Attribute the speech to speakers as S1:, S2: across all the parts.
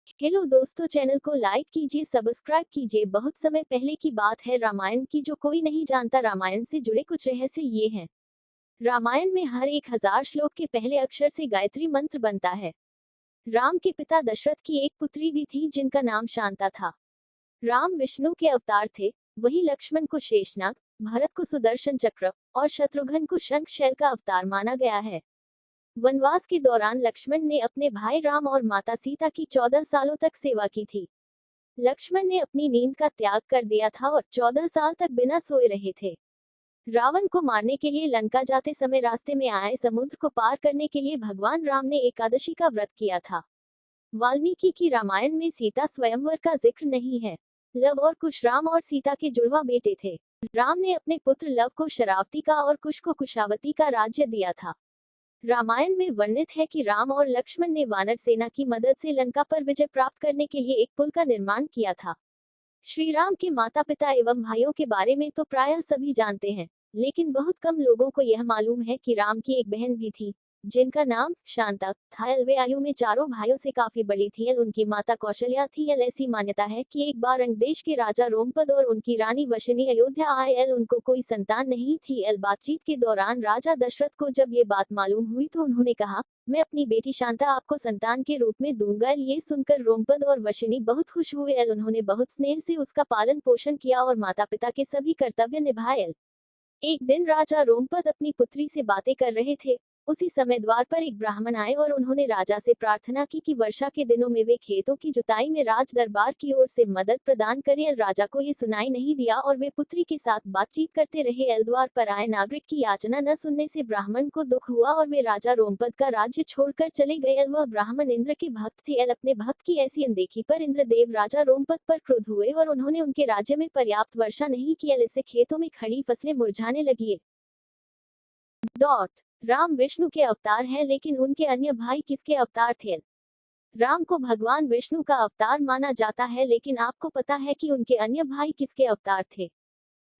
S1: Hello दोस्तों, channel को like कीजिए, सब्सक्राइब कीजिए। बहुत समय पहले की बात है रामायण की, जो कोई नहीं जानता। रामायण से जुड़े कुछ रहस्य ये हैं। रामायण में हर 1000 श्लोक के पहले अक्षर से गायत्री मंत्र बनता है। राम के पिता दशरथ की एक पुत्री भी थी जिनका नाम शांता था। राम विष्णु के अवतार थे। वहीं लक्ष्मण को शेषनाग, भरत को सुदर्शन चक्र और शत्रुघ्न को शंख शैल का अवतार माना गया है। वनवास के दौरान लक्ष्मण ने अपने भाई राम और माता सीता की 14 सालों तक सेवा की थी। लक्ष्मण ने अपनी नींद का त्याग कर दिया था और 14 साल तक बिना सोए रहे थे। रावण को मारने के लिए लंका जाते समय रास्ते में आए समुद्र को पार करने के लिए भगवान राम ने एकादशी का व्रत किया था। वाल्मीकि की रामायण में सीता स्वयंवर का जिक्र नहीं है। लव और कुश राम और सीता के जुड़वा बेटे थे। राम ने अपने पुत्र लव को शरावती का और कुश को कुशावती का राज्य दिया था। रामायण में वर्णित है कि राम और लक्ष्मण ने वानर सेना की मदद से लंका पर विजय प्राप्त करने के लिए एक पुल का निर्माण किया था। श्री राम के माता पिता एवं भाइयों के बारे में तो प्रायः सभी जानते हैं, लेकिन बहुत कम लोगों को यह मालूम है कि राम की एक बहन भी थी जिनका नाम शांता था। वे आयु में चारों भाइयों से काफी बड़ी थी। उनकी माता कौशल्या थी। ऐसी मान्यता है कि एक बार अंग देश के राजा रोमपद और उनकी रानी वशिनी अयोध्या आए। उनको कोई संतान नहीं थी। बातचीत के दौरान राजा दशरथ को जब ये बात मालूम हुई तो उन्होंने कहा, मैं अपनी बेटी शांता आपको संतान के रूप में दूंगा। ये सुनकर रोमपद और वशिनी बहुत खुश हुए। उन्होंने बहुत स्नेह से उसका पालन पोषण किया और माता पिता के सभी कर्तव्य निभाए। एक दिन राजा रोमपद अपनी पुत्री से बातें कर रहे थे। उसी समय द्वार पर एक ब्राह्मण आए और उन्होंने राजा से प्रार्थना की कि वर्षा के दिनों में वे खेतों की जुताई में राज दरबार की ओर से मदद प्रदान करें। राजा को ये सुनाई नहीं दिया और वे पुत्री के साथ बातचीत करते रहे। द्वार पर आए नागरिक की याचना न सुनने से ब्राह्मण को दुख हुआ और वे राजा रोमपद का राज्य छोड़कर चले गए। वह ब्राह्मण इंद्र के भक्त थे। अपने भक्त की ऐसी अनदेखी पर इंद्रदेव राजा रोमपद पर क्रुद्ध हुए और उन्होंने उनके राज्य में पर्याप्त वर्षा नहीं की। इससे खेतों में खड़ी फसलें मुरझाने लगी। राम विष्णु के अवतार हैं, लेकिन उनके अन्य भाई किसके अवतार थे? राम को भगवान विष्णु का अवतार माना जाता है, लेकिन आपको पता है कि उनके अन्य भाई किसके अवतार थे?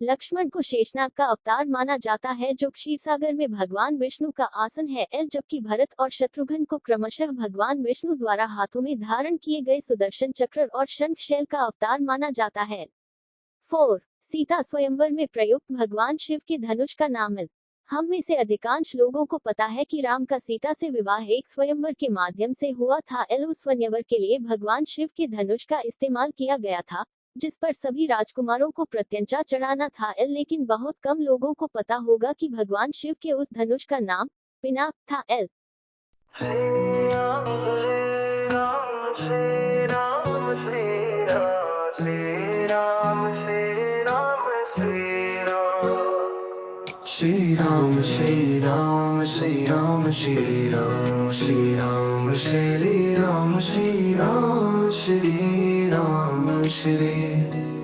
S1: लक्ष्मण को शेषनाग का अवतार माना जाता है, जो क्षीरसागर में भगवान विष्णु का आसन है। जबकि भरत और शत्रुघ्न को क्रमशः भगवान विष्णु द्वारा हाथों में धारण किए गए सुदर्शन चक्र और शंख शैल का अवतार माना जाता है। 4. सीता स्वयंवर में प्रयुक्त भगवान शिव के धनुष का नाम है। हम में से अधिकांश लोगों को पता है कि राम का सीता से विवाह एक स्वयंवर के माध्यम से हुआ था। उस स्वयंवर के लिए भगवान शिव के धनुष का इस्तेमाल किया गया था, जिस पर सभी राजकुमारों को प्रत्यंचा चढ़ाना था। लेकिन बहुत कम लोगों को पता होगा कि भगवान शिव के उस धनुष का नाम पिनाक था।
S2: श्री राम श्री राम श्री राम श्री राम श्री राम श्री राम श्री राम श्री राम श्री राम श्री राम श्री राम श्री राम श्री राम श्री राम श्री राम श्री